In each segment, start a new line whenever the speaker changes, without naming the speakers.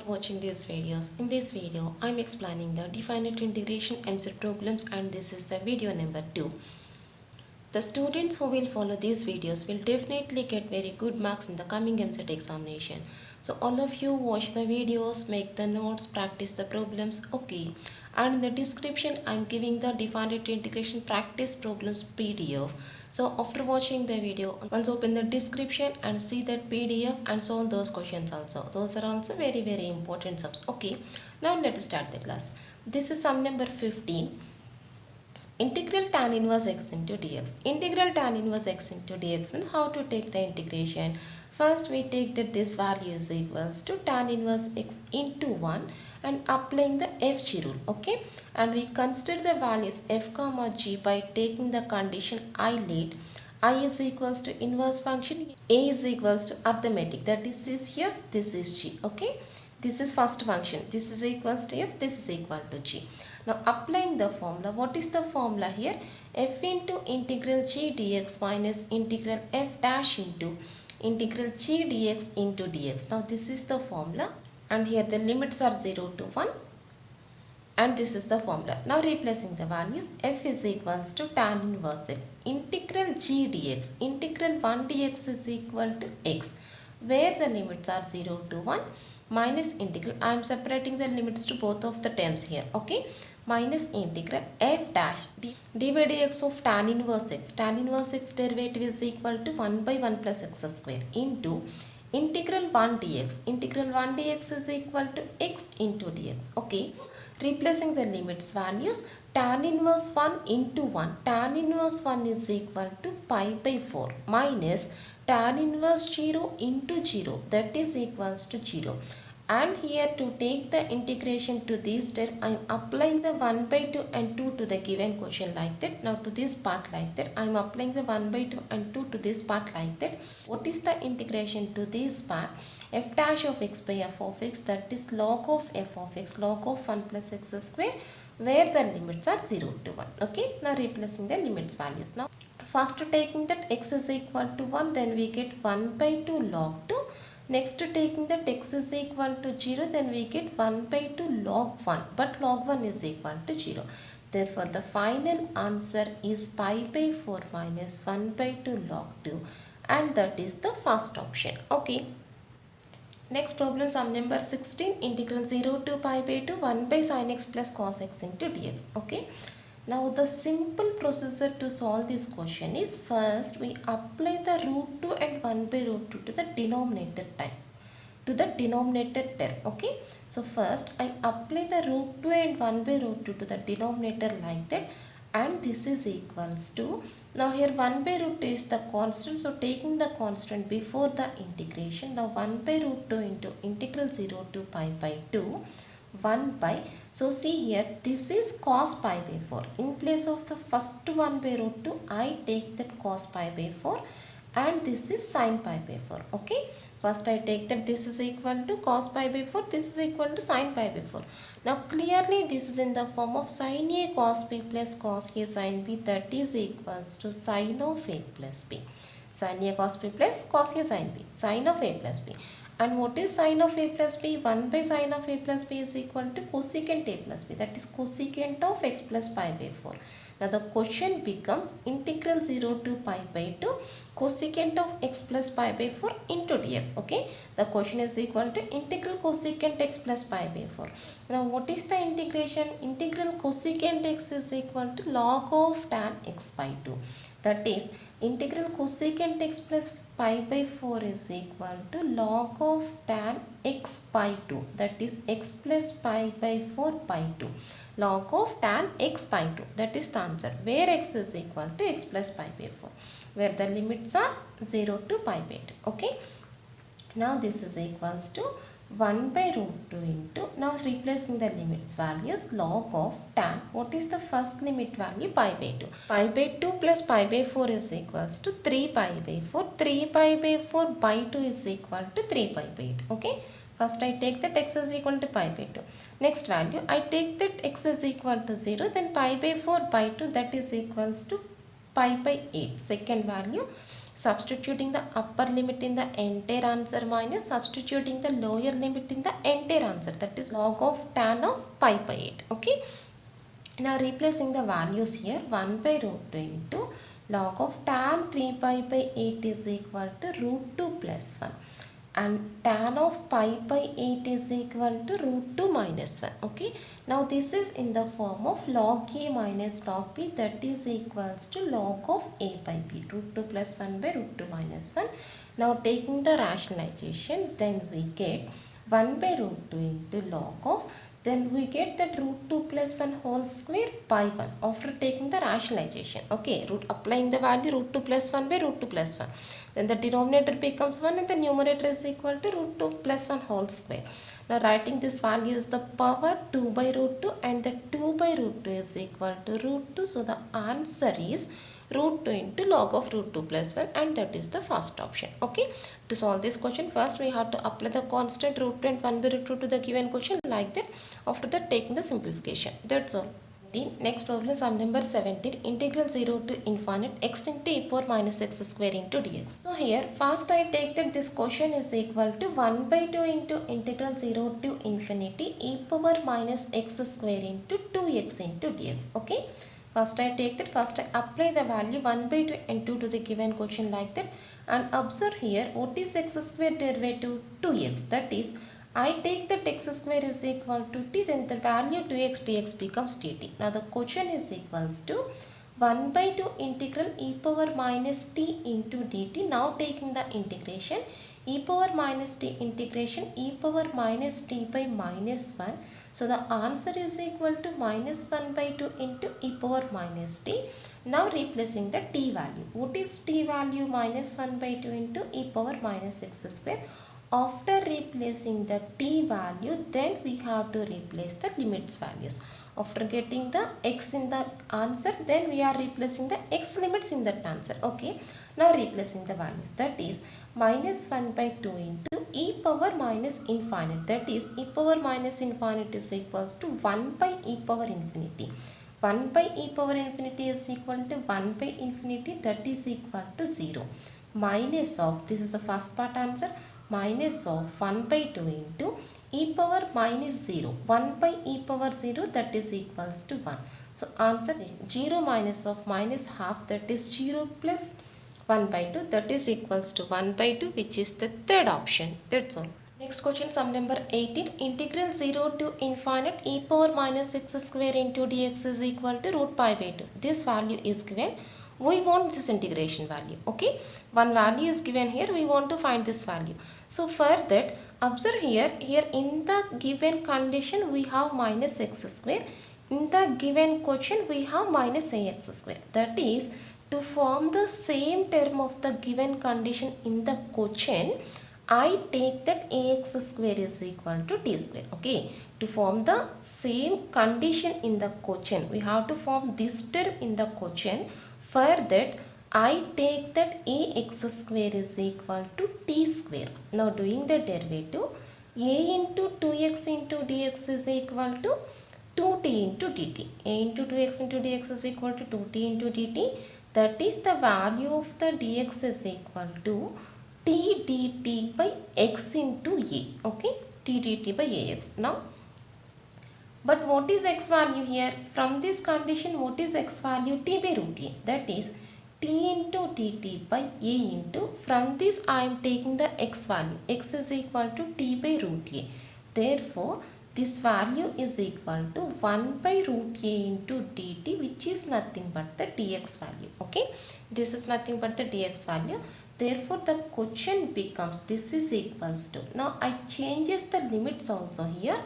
for watching these videos. In this video, I am explaining the definite integration MZ problems, and this is the video number 2. The students who will follow these videos will definitely get very good marks in the coming MZ examination. So all of you watch the videos, make the notes, practice the problems, okay. And in the description, I am giving the definite integration practice problems PDF. So after watching the video, once open the description and see that PDF and solve those questions also. Those are also very important subs. Okay, now let us start the class. This is sum number 15. Integral tan inverse x into dx. Integral tan inverse x into dx means how to take the integration. First we take that this value is equals to tan inverse x into 1 and applying the FG rule, okay, and we consider the values f comma g by taking the condition I let I is equals to inverse function, a is equals to arithmetic, that is this f, this is g, okay. This is first function, this is equals to f, this is equal to g. Now applying the formula, what is the formula here? F into integral g dx minus integral f dash into integral g dx into dx. Now this is the formula, and here the limits are 0 to 1, and this is the formula. Now replacing the values, f is equals to tan inverse x, integral g dx, integral 1 dx is equal to x, where the limits are 0 to 1, minus integral, I am separating the limits to both of the terms here, okay, minus integral f dash d by dx of tan inverse x. Tan inverse x derivative is equal to 1 by 1 plus x square into integral 1 dx. Integral 1 dx is equal to x into dx, okay. Replacing the limits values, tan inverse 1 into 1. Tan inverse 1 is equal to pi by 4 minus tan inverse 0 into 0, that is equals to 0. And here to take the integration to this term, I am applying the 1 by 2 and 2 to the given question like that. Now to this part like that, I am applying the 1 by 2 and 2 to this part like that. What is the integration to this part? F dash of x by f of x, that is log of f of x, log of 1 plus x square, where the limits are 0 to 1. Okay, now replacing the limits values. Now first taking that x is equal to 1, then we get 1 by 2 log 2. Next taking that x is equal to 0, then we get 1 by 2 log 1, but log 1 is equal to 0. Therefore the final answer is pi by 4 minus 1 by 2 log 2, and that is the first option, okay. Next problem, sum number 16, integral 0 to pi by 2 1 by sin x plus cos x into dx, okay. Now the simple procedure to solve this question is, first we apply the root 2 and 1 by root 2 to the denominator term, okay. So first I apply the root 2 and 1 by root 2 to the denominator like that, and this is equals to, now here 1 by root 2 is the constant, so taking the constant before the integration, now 1 by root 2 into integral 0 to pi by 2 1 by, so see here this is cos pi by 4. In place of the first 1 by root 2, I take that cos pi by 4, and this is sin pi by 4, okay. First I take that this is equal to cos pi by 4, this is equal to sin pi by 4. Now clearly this is in the form of sin a cos b plus cos a sin b, that is equals to sin of a plus b. Sin a cos b plus cos a sin b, sin of a plus b. And what is sin of a plus b? 1 by sin of a plus b is equal to cosecant a plus b, that is cosecant of x plus pi by 4. Now the question becomes integral 0 to pi by 2 cosecant of x plus pi by 4 into dx, okay. The question is equal to integral cosecant x plus pi by 4. Now what is the integration? Integral cosecant x is equal to log of tan x by 2. That is integral cosecant x plus pi by 4 is equal to log of tan x by 2, that is x plus pi by 4 by 2. Log of tan x by 2, that is the answer, where x is equal to x plus pi by 4, where the limits are 0 to pi by 2, okay. Now this is equals to 1 by root 2 into, now replacing the limits values, log of tan, what is the first limit value? Pi by 2. Pi by 2 plus pi by 4 is equals to 3 pi by 4. 3 pi by 4 by 2 is equal to 3 pi by 2, okay. First I take that x is equal to pi by 2. Next value, I take that x is equal to 0, then pi by 4 by 2, that is equals to pi by 8. Second value, Substituting the upper limit in the entire answer minus substituting the lower limit in the entire answer, that is log of tan of pi by 8. Okay. Now replacing the values here, 1 by root 2 into log of tan 3 pi by 8 is equal to root 2 plus 1, and tan of pi by 8 is equal to root 2 minus 1. Okay. Now this is in the form of log a minus log b, that is equals to log of a by b, root 2 plus 1 by root 2 minus 1. Now taking the rationalization, then we get 1 by root 2 into log of, then we get that root 2 plus 1 whole square by 1 after taking the rationalization. Okay, applying the value root 2 plus 1 by root 2 plus 1. Then the denominator becomes 1 and the numerator is equal to root 2 plus 1 whole square. Now writing this value is the power 2 by root 2, and the 2 by root 2 is equal to root 2. So the answer is root 2 into log of root 2 plus 1, and that is the first option. Okay. To solve this question, first we have to apply the constant root 2 and 1 by root 2 to the given question like that. After that, taking the simplification. That's all. Next problem, sum number 17, integral 0 to infinite x into e power minus x square into dx. So here first I take that this question is equal to 1 by 2 into integral 0 to infinity e power minus x square into 2x into dx. Okay. First I take that, first I apply the value 1 by 2 and 2 to the given question like that, and observe here what is x square derivative? 2x, that is I take that x square is equal to t, then the value 2x dx becomes dt. Now the question is equals to 1 by 2 integral e power minus t into dt. Now taking the integration, e power minus t integration e power minus t by minus 1. So the answer is equal to minus 1 by 2 into e power minus t. Now replacing the t value. What is t value? Minus 1 by 2 into e power minus x square. After replacing the t value, then we have to replace the limits values. After getting the x in the answer, then we are replacing the x limits in that answer. Okay. Now replacing the values, that is minus 1 by 2 into e power minus infinite, that is e power minus infinite is equals to 1 by e power infinity. 1 by e power infinity is equal to 1 by infinity, that is equal to 0. Minus of, this is the first part answer, minus of 1 by 2 into e power minus 0. 1 by e power 0, that is equals to 1. So answer 0 minus of minus half, that is 0 plus 1 by 2, that is equals to 1 by 2, which is the third option. That's all. Next question, sum number 18, integral 0 to infinite e power minus x square into dx is equal to root pi by 2. This value is given. We want this integration value. Okay, one value is given here, we want to find this value. So for that, observe here in the given condition we have minus x square, in the given question we have minus ax square. That is, to form the same term of the given condition in the question, I take that ax square is equal to t square. Okay, to form the same condition in the question, we have to form this term in the question. For that, I take that ax square is equal to t square. Now doing the derivative, a into 2x into dx is equal to 2t into dt. A into 2x into dx is equal to 2t into dt. That is, the value of the dx is equal to t dt by x into a. Okay, t dt by ax. Now, but what is x value here? From this condition, what is x value? T by root a. That is t into dt by a into, from this I am taking the x value. X is equal to t by root a. Therefore, this value is equal to 1 by root a into dt, which is nothing but the dx value. Okay, this is nothing but the dx value. Therefore, the question becomes, this is equals to, now I changes the limits also here.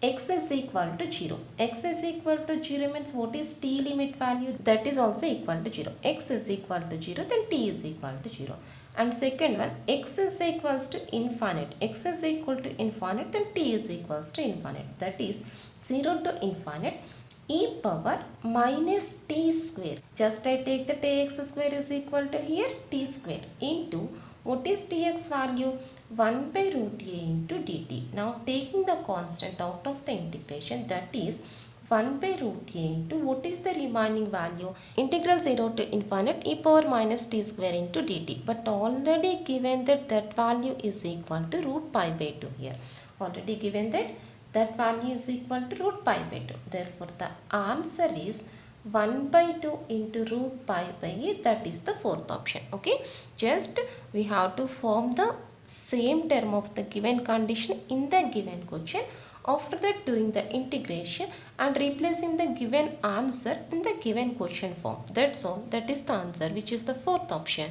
X is equal to 0. X is equal to 0 means what is t limit value? That is also equal to 0. X is equal to 0, then t is equal to 0. And second one, x is equals to infinite. X is equal to infinite, then t is equals to infinite. That is 0 to infinite e power minus t square. Just I take the ax square is equal to here t square into, what is dx value? 1 by root a into dt. Now taking the constant out of the integration, that is 1 by root a into what is the remaining value? Integral 0 to infinite e power minus t square into dt. But already given that that value is equal to root pi by 2 here. Already given that that value is equal to root pi by 2. Therefore, the answer is 1 by 2 into root pi by a. That is the fourth option. Okay. Just we have to form the same term of the given condition in the given question. After that, doing the integration and replacing the given answer in the given question form. That's all. That is the answer, which is the fourth option.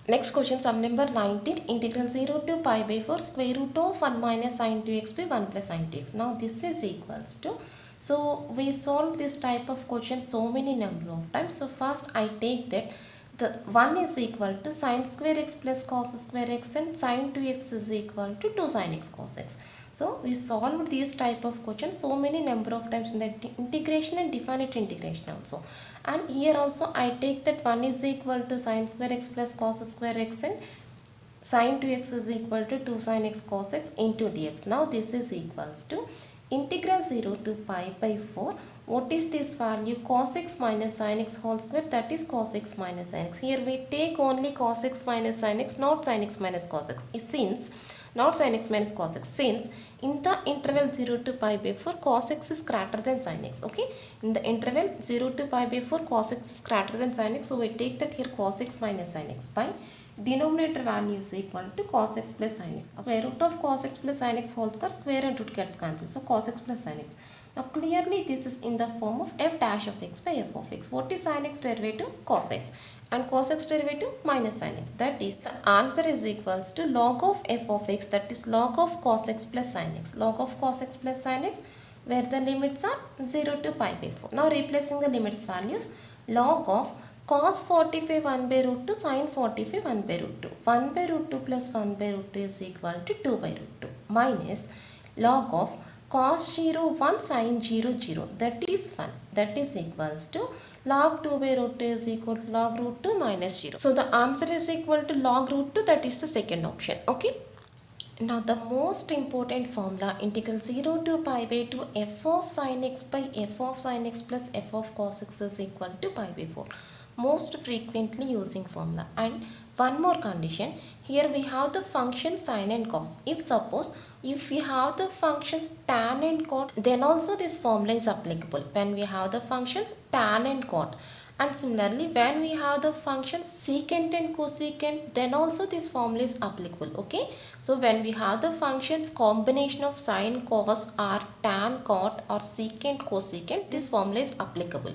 Next question, sum number 19. Integral 0 to pi by 4 square root of 1 minus sin 2x by 1 plus sin 2x. Now this is equals to. So we solved this type of question so many number of times. So first I take that the 1 is equal to sin square x plus cos square x and sin 2x is equal to 2 sin x cos x. So we solved these type of questions so many number of times in the integration and definite integration also. And here also I take that 1 is equal to sin square x plus cos square x and sin 2x is equal to 2 sin x cos x into dx. Now this is equals to integral 0 to pi by 4. What is this value? Cos x minus sin x whole square, that is cos x minus sin x. Here we take only cos x minus sin x, not sin x minus cos x. Since not sin x minus cos x, since in the interval 0 to pi by 4 cos x is greater than sin x. Okay, in the interval 0 to pi by 4 cos x is greater than sin x. So we take that here cos x minus sin x by denominator value is equal to cos x plus sin x. Square root of cos x plus sin x whole square and root gets cancelled. So cos x plus sin x. Now clearly this is in the form of f dash of x by f of x. What is sin x derivative? Cos x. And cos x derivative minus sin x. That is the answer is equals to log of f of x, that is log of cos x plus sin x. Log of cos x plus sin x where the limits are 0 to pi by 4. Now replacing the limits values, log of cos 45 1 by root 2 sin 45 1 by root 2. 1 by root 2 plus 1 by root 2 is equal to 2 by root 2 minus log of cos 0 1 sin 0 0, that is 1, that is equals to log 2 by root 2 is equal to log root 2 minus 0. So the answer is equal to log root 2, that is the second option. Okay. Now the most important formula, integral 0 to pi by 2 f of sin x by f of sin x plus f of cos x is equal to pi by 4. Most frequently using formula. And one more condition, here we have the function sin and cos. If suppose if we have the functions tan and cot, then also this formula is applicable. When we have the functions tan and cot, and similarly when we have the functions secant and cosecant, then also this formula is applicable. Okay, so when we have the functions combination of sin, cos or tan, cot or secant, cosecant, this formula is applicable.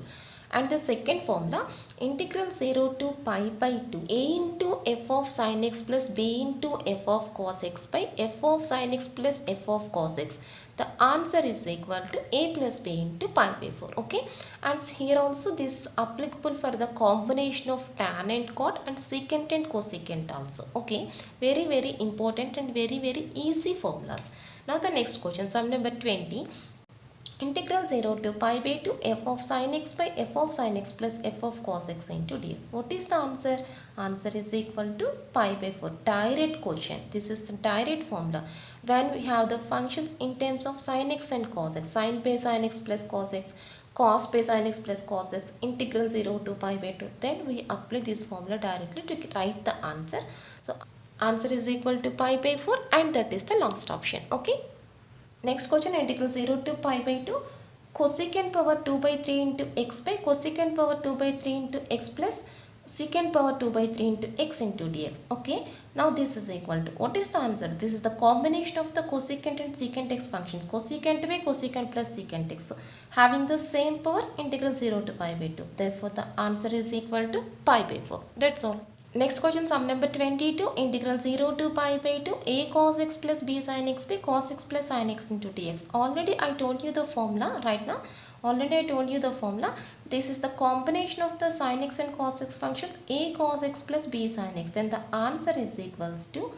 And the second formula, integral 0 to pi by 2 a into f of sin x plus b into f of cos x by f of sin x plus f of cos x. The answer is equal to a plus b into pi by 4. Okay, and here also this is applicable for the combination of tan and cot and secant and cosecant also. Okay, very important and very easy formulas. Now the next question, sum number 20. Integral 0 to pi by 2 f of sin x by f of sin x plus f of cos x into dx. What is the answer? Answer is equal to pi by 4. Direct question. This is the direct formula. When we have the functions in terms of sin x and cos x, sin by sin x plus cos x, cos by sin x plus cos x, integral 0 to pi by 2. Then we apply this formula directly to write the answer. So answer is equal to pi by 4 and that is the last option. Okay. Next question, integral 0 to pi by 2 cosecant power 2 by 3 into x by cosecant power 2 by 3 into x plus secant power 2 by 3 into x into dx. Okay, now this is equal to, what is the answer? This is the combination of the cosecant and secant x functions, cosecant by cosecant plus secant x. So having the same powers, integral 0 to pi by 2. Therefore the answer is equal to pi by 4. That's all. Next question, sum number 22, integral 0 to pi by 2 a cos x plus b sin x by cos x plus sin x into dx. Already I told you the formula right now. Already I told you the formula. This is the combination of the sin x and cos x functions a cos x plus b sin x. Then the answer is equals to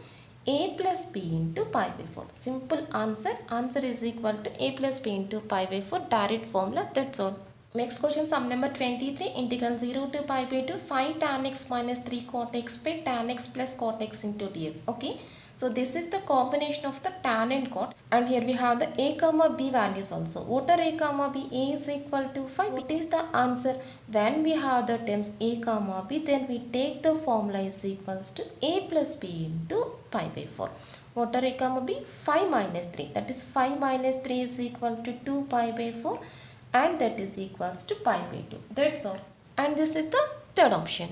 a plus b into pi by 4. Simple answer. Answer is equal to a plus b into pi by 4. Direct formula. That's all. Next question, sum number 23, integral 0 to pi by 2 5 tan x minus 3 cot x by tan x plus cot x into dx. Okay, So this is the combination of the tan and cot, and here we have the a comma b values also. What are a comma b? A is equal to 5. What is the answer? When we have the terms a comma b, then we take the formula is equals to a plus b into pi by 4. What are a comma b? 5 minus 3. That is 5 minus 3 is equal to 2 pi by 4, and that is equals to pi by 2. That's all. And this is the third option.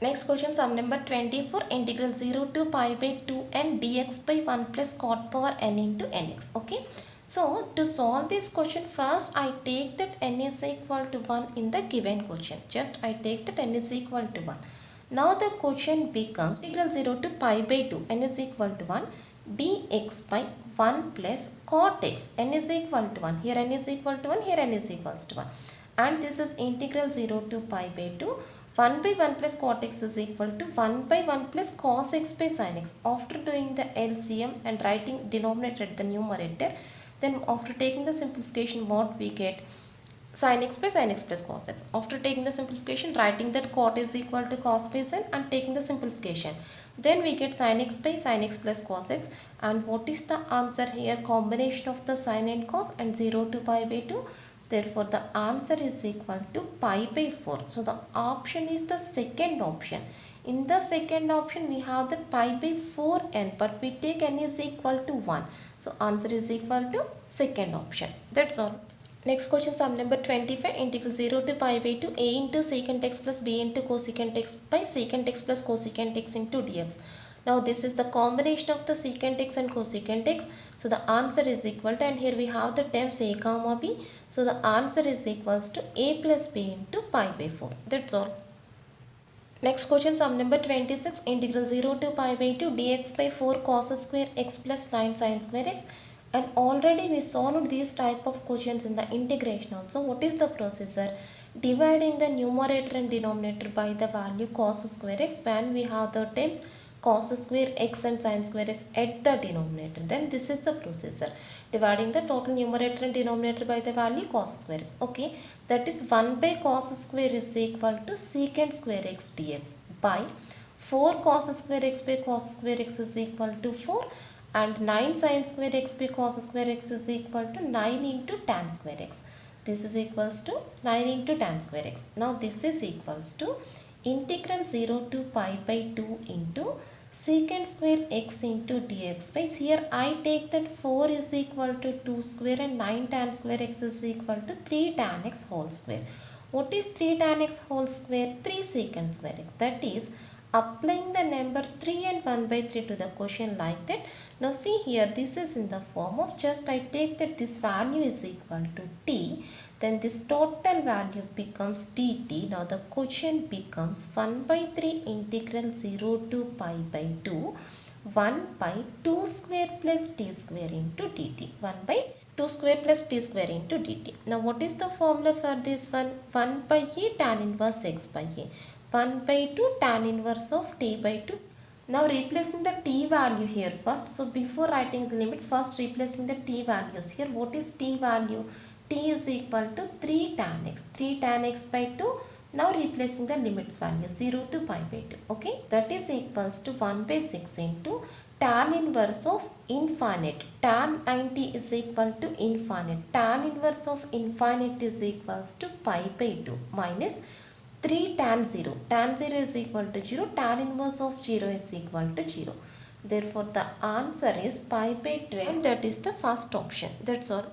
Next question, sum number 24, integral 0 to pi by 2n dx by 1 plus cot power n into nx. Okay. So to solve this question, first I take that n is equal to 1 in the given question. Just I take that n is equal to 1. Now the question becomes integral 0 to pi by 2 n is equal to 1 dx by 1 plus cot x n is equal to 1. Here n is equal to 1, here n is equals to 1. And this is integral 0 to pi by 2. 1 by 1 plus cot x is equal to 1 by 1 plus cos x by sin x. After doing the LCM and writing denominator at the numerator, then after taking the simplification, what we get? Sin x by sin x plus cos x. After taking the simplification, writing that cot is equal to cos by sin and taking the simplification, then we get sin x by sin x plus cos x. And what is the answer here? Combination of the sin and cos, and 0 to pi by 2. Therefore, the answer is equal to pi by 4. So, the option is the second option. In the second option, we have the pi by 4n, but we take n is equal to 1. So, answer is equal to second option. That's all. Next question, sum number 25, integral 0 to pi by 2 a into secant x plus b into cosecant x by secant x plus cosecant x into dx. Now this is the combination of the secant x and cosecant x. So the answer is equal to, and here we have the terms a comma b. So the answer is equals to a plus b into pi by 4. That's all. Next question, sum number 26, integral 0 to pi by 2 dx by 4 cos square x plus 9 sin square x. And already we solved these type of questions in the integration also. What is the procedure? Dividing the numerator and denominator by the value cos square x when we have the terms cos square x and sin square x at the denominator. Then this is the procedure. Dividing the total numerator and denominator by the value cos square x. Okay. That is 1 by cos square is equal to secant square x dx by 4 cos square x by cos square x is equal to 4. And 9 sin square x by cos square x is equal to 9 into tan square x. This is equals to 9 into tan square x. Now this is equals to integral 0 to pi by 2 into secant square x into dx by, here I take that 4 is equal to 2 square and 9 tan square x is equal to 3 tan x whole square. What is 3 tan x whole square? 3 secant square x. That is applying the number 3 and 1 by 3 to the question like that. Now see here, this is in the form of, just I take that this value is equal to t, then this total value becomes dt. Now the question becomes 1 by 3 integral 0 to pi by 2 1 by 2 square plus t square into dt. 1 by 2 square plus t square into dt. Now what is the formula for this one? 1 by a tan inverse x by a. 1 by 2 tan inverse of t by 2. Now replacing the t value here first. So before writing the limits, first replacing the t values here. What is t value? T is equal to 3 tan x. 3 tan x by 2. Now replacing the limits value 0 to pi by 2. Okay. That is equals to 1 by 6 into tan inverse of infinite. Tan 90 is equal to infinite. Tan inverse of infinite is equals to pi by 2 minus 3 tan 0. Tan 0 is equal to 0. Tan inverse of 0 is equal to 0. Therefore, the answer is pi by 12, and that is the first option. That's all.